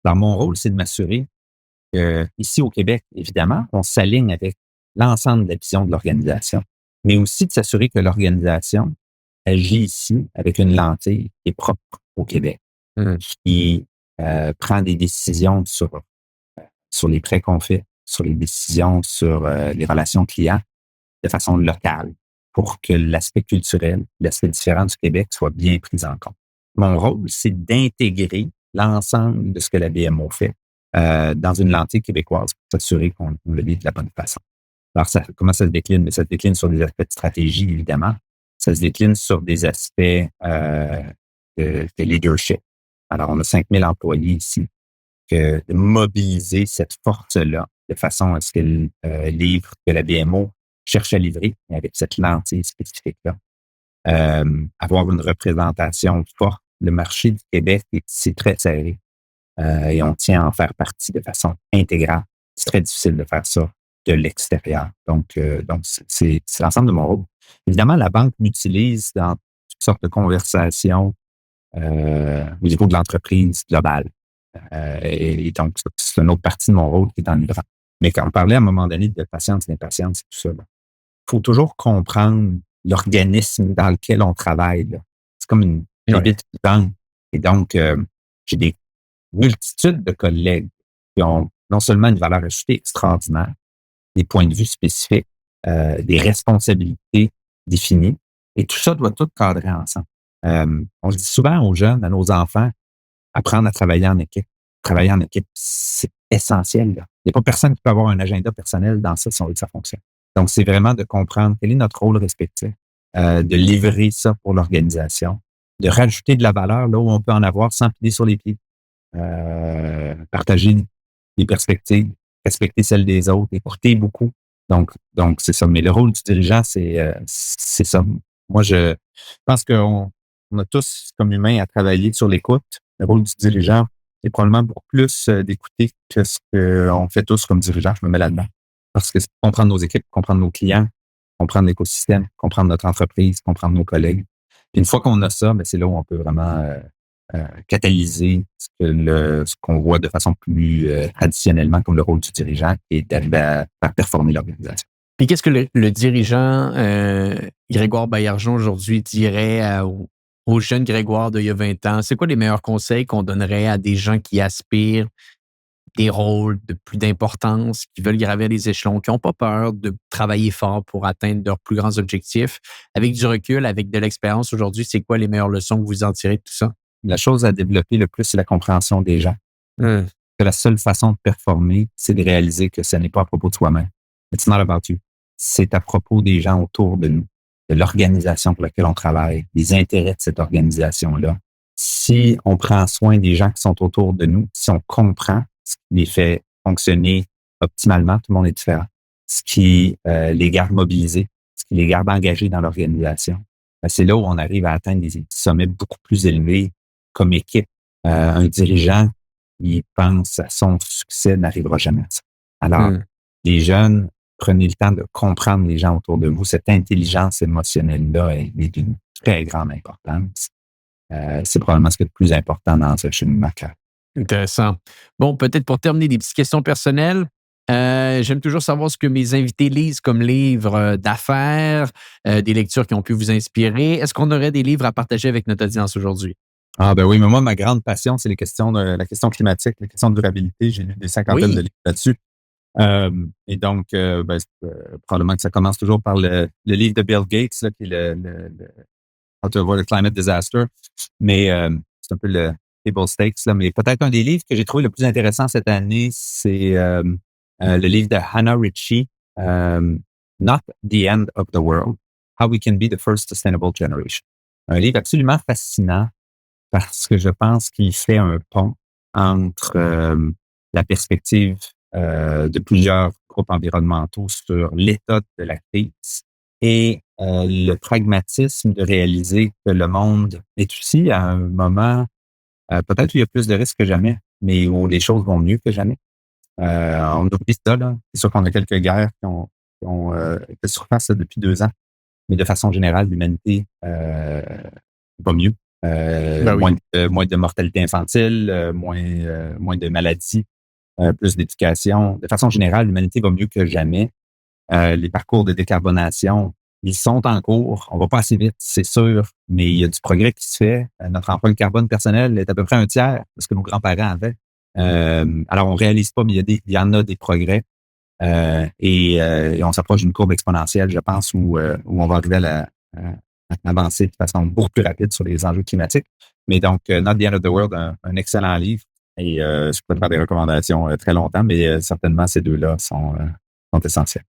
Alors, mon rôle, c'est de m'assurer qu'ici au Québec, évidemment, on s'aligne avec l'ensemble de la vision de l'organisation, mais aussi de s'assurer que l'organisation agit ici avec une lentille qui est propre au Québec, qui prend des décisions sur les prêts qu'on fait, sur les décisions sur les relations clients de façon locale pour que l'aspect culturel, l'aspect différent du Québec soit bien pris en compte. Mon rôle, c'est d'intégrer l'ensemble de ce que la BMO fait dans une lentille québécoise pour s'assurer qu'on le lit de la bonne façon. Alors, comment ça se décline? Mais ça se décline sur des aspects de stratégie, évidemment. Ça se décline sur des aspects de leadership. Alors, on a 5000 employés ici. De mobiliser cette force-là de façon à ce qu'elle livre, que la BMO cherche à livrer, avec cette lentille spécifique-là. Avoir une représentation forte. Le marché du Québec, c'est très serré. Et on tient à en faire partie de façon intégrale. C'est très difficile de faire ça de l'extérieur. Donc c'est l'ensemble de mon rôle. Évidemment, la banque m'utilise dans toutes sortes de conversations au niveau de l'entreprise globale. Et donc, c'est une autre partie de mon rôle qui est en livrant. Mais quand on parlait à un moment donné de patience, d'impatience et tout ça, il faut toujours comprendre l'organisme dans lequel on travaille. Là. C'est comme une Ouais. bébite vivante. Et donc, j'ai des multitudes de collègues qui ont non seulement une valeur ajoutée extraordinaire, des points de vue spécifiques, des responsabilités définies, et tout ça doit tout cadrer ensemble. On se dit souvent aux jeunes, à nos enfants, apprendre à travailler en équipe. Travailler en équipe, c'est essentiel. Là. Il n'y a pas personne qui peut avoir un agenda personnel dans ça si on veut que ça fonctionne. Donc, c'est vraiment de comprendre quel est notre rôle respectif, de livrer ça pour l'organisation, de rajouter de la valeur là où on peut en avoir sans piler sur les pieds, partager des perspectives, respecter celles des autres, écouter beaucoup. Donc c'est ça. Mais le rôle du dirigeant, c'est ça. Moi, je pense qu'on a tous, comme humains, à travailler sur l'écoute. Le rôle du dirigeant, c'est probablement beaucoup plus d'écouter que ce qu'on fait tous comme dirigeant. Je me mets là-dedans. Parce que c'est comprendre nos équipes, comprendre nos clients, comprendre l'écosystème, comprendre notre entreprise, comprendre nos collègues. Puis une fois qu'on a ça, c'est là où on peut vraiment catalyser ce qu'on voit de façon plus traditionnellement comme le rôle du dirigeant et d'arriver à faire performer l'organisation. Puis qu'est-ce que le dirigeant Grégoire Baillargeon aujourd'hui dirait au jeune Grégoire d'il y a 20 ans? C'est quoi les meilleurs conseils qu'on donnerait à des gens qui aspirent des rôles de plus d'importance, qui veulent gravir les échelons, qui n'ont pas peur de travailler fort pour atteindre leurs plus grands objectifs? Avec du recul, avec de l'expérience aujourd'hui, c'est quoi les meilleures leçons que vous en tirez de tout ça? La chose à développer le plus, c'est la compréhension des gens. Hum. Que la seule façon de performer, c'est de réaliser que ce n'est pas à propos de soi-même. It's not about you. C'est à propos des gens autour de nous, de l'organisation pour laquelle on travaille, des intérêts de cette organisation-là. Si on prend soin des gens qui sont autour de nous, si on comprend ce qui les fait fonctionner optimalement, tout le monde est différent, ce qui les garde mobilisés, ce qui les garde engagés dans l'organisation, c'est là où on arrive à atteindre des sommets beaucoup plus élevés comme équipe. Un dirigeant qui pense à son succès n'arrivera jamais à ça. Alors, les jeunes, prenez le temps de comprendre les gens autour de vous. Cette intelligence émotionnelle-là est d'une très grande importance. C'est probablement ce qui est le plus important dans ce cheminement. Intéressant. Bon, peut-être pour terminer, des petites questions personnelles. J'aime toujours savoir ce que mes invités lisent comme livres d'affaires, des lectures qui ont pu vous inspirer. Est-ce qu'on aurait des livres à partager avec notre audience aujourd'hui? Ah ben oui, mais moi, ma grande passion, c'est la question climatique, les questions de durabilité. J'ai lu des cinquantaines de livres là-dessus. Et donc, probablement que ça commence toujours par le livre de Bill Gates, là, qui est le How to Avoid a Climate Disaster. Mais c'est un peu le table stakes, là. Mais peut-être un des livres que j'ai trouvé le plus intéressant cette année, c'est le livre de Hannah Ritchie, Not the End of the World, How We Can Be the First Sustainable Generation. Un livre absolument fascinant parce que je pense qu'il fait un pont entre la perspective de plusieurs groupes environnementaux sur l'état de la crise et le pragmatisme de réaliser que le monde est aussi à un moment, peut-être où il y a plus de risques que jamais, mais où les choses vont mieux que jamais. On oublie ça, là. C'est sûr qu'on a quelques guerres qui ont fait surface depuis 2 ans, mais de façon générale, l'humanité va mieux. Moins de mortalité infantile, moins de maladies, plus d'éducation. De façon générale, l'humanité va mieux que jamais. Les parcours de décarbonation, ils sont en cours. On va pas assez vite, c'est sûr, mais il y a du progrès qui se fait. Notre empreinte carbone personnelle est à peu près 1/3 de ce que nos grands-parents avaient. Alors, on réalise pas, mais il y en a des progrès. Et on s'approche d'une courbe exponentielle, je pense, où on va arriver à avancer de façon beaucoup plus rapide sur les enjeux climatiques. Mais donc, Not the End of the World, un excellent livre. Et je peux faire des recommandations très longtemps, mais certainement, ces deux-là sont essentiels.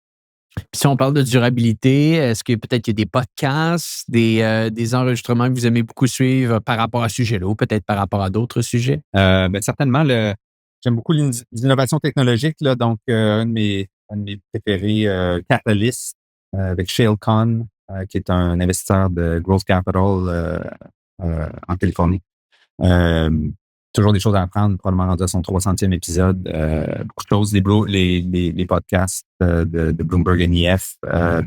Puis si on parle de durabilité, est-ce que peut-être qu'il y a des podcasts, des enregistrements que vous aimez beaucoup suivre par rapport à ce sujet-là ou peut-être par rapport à d'autres sujets? Certainement, j'aime beaucoup l'innovation technologique. Là, donc, un de mes préférés, Catalyst, avec Shale Khan, qui est un investisseur de Growth Capital en Californie. Toujours des choses à apprendre, probablement rendu à son 300e épisode. Beaucoup de choses, les podcasts de Bloomberg NEF,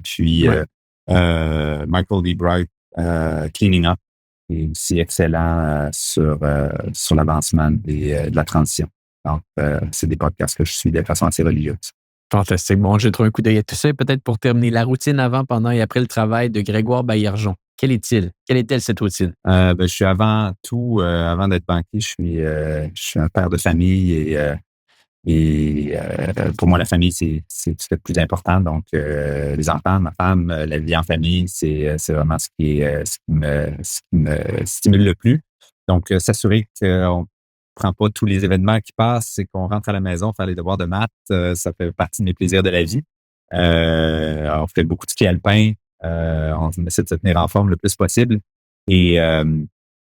puis Michael D. Bright, Cleaning Up. est aussi excellent sur l'avancement de la transition. Donc, c'est des podcasts que je suis de façon assez religieuse. Fantastique. Bon, j'ai trouvé un coup d'œil à tout ça. Peut-être pour terminer, la routine avant, pendant et après le travail de Grégoire Baillargeon. Quelle est-il? Quelle est-elle, cette routine? Je suis avant tout, avant d'être banquier, je suis un père de famille et pour moi, la famille, c'est ce qui est le plus important. Donc, les enfants, ma femme, la vie en famille, c'est vraiment ce qui me stimule le plus. Donc, s'assurer qu'on prend pas tous les événements qui passent et qu'on rentre à la maison faire les devoirs de maths, ça fait partie de mes plaisirs de la vie. On fait beaucoup de ski alpin. On essaie de se tenir en forme le plus possible. Et, euh,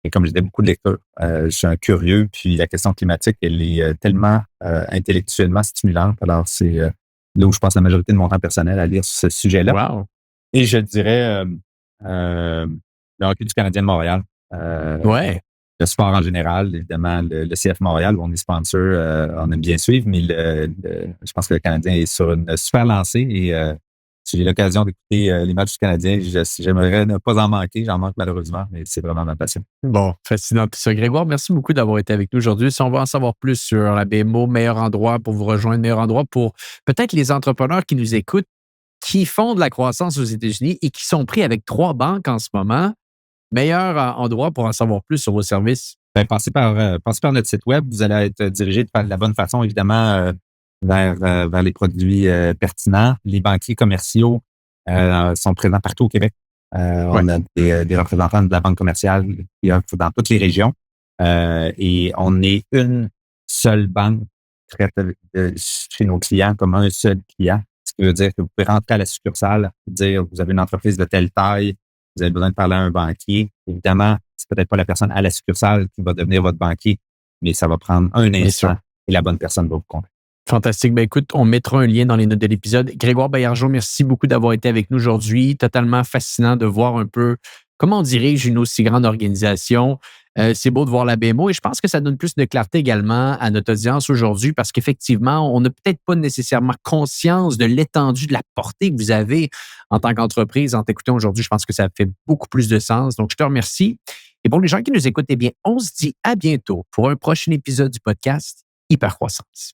et comme je disais, beaucoup de lecture. Je suis un curieux, puis la question climatique, elle est tellement intellectuellement stimulante. Alors, c'est là où je passe la majorité de mon temps personnel à lire sur ce sujet-là. Wow! Et je dirais euh, le hockey du Canadien de Montréal. Euh, Ouais. le sport en général, évidemment, le CF Montréal, où on est sponsor, on aime bien suivre, mais je pense que le Canadien est sur une super lancée et si j'ai l'occasion d'écouter les matchs du Canadien, j'aimerais ne pas en manquer. J'en manque malheureusement, mais c'est vraiment ma passion. Bon, fascinant tout ça. Grégoire, merci beaucoup d'avoir été avec nous aujourd'hui. Si on veut en savoir plus sur la BMO, meilleur endroit pour vous rejoindre, meilleur endroit pour peut-être les entrepreneurs qui nous écoutent, qui font de la croissance aux États-Unis et qui sont pris avec 3 banques en ce moment, meilleur endroit pour en savoir plus sur vos services. Ben, passez par notre site web. Vous allez être dirigé de la bonne façon, évidemment, vers les produits pertinents. Les banquiers commerciaux sont présents partout au Québec. Ouais. On a des représentants de la banque commerciale qui offrent dans toutes les régions. Et on est une seule banque qui traite chez nos clients comme un seul client. Ce qui veut dire que vous pouvez rentrer à la succursale, dire vous avez une entreprise de telle taille, vous avez besoin de parler à un banquier. Évidemment, c'est peut-être pas la personne à la succursale qui va devenir votre banquier, mais ça va prendre un Bien sûr. instant et la bonne personne va vous contacter. Fantastique. Ben écoute, on mettra un lien dans les notes de l'épisode. Grégoire Baillargeon, merci beaucoup d'avoir été avec nous aujourd'hui. Totalement fascinant de voir un peu comment on dirige une aussi grande organisation. C'est beau de voir la BMO et je pense que ça donne plus de clarté également à notre audience aujourd'hui parce qu'effectivement, on n'a peut-être pas nécessairement conscience de l'étendue, de la portée que vous avez en tant qu'entreprise. En t'écoutant aujourd'hui, je pense que ça fait beaucoup plus de sens. Donc, je te remercie. Et pour les gens qui nous écoutent, eh bien, on se dit à bientôt pour un prochain épisode du podcast Hypercroissance.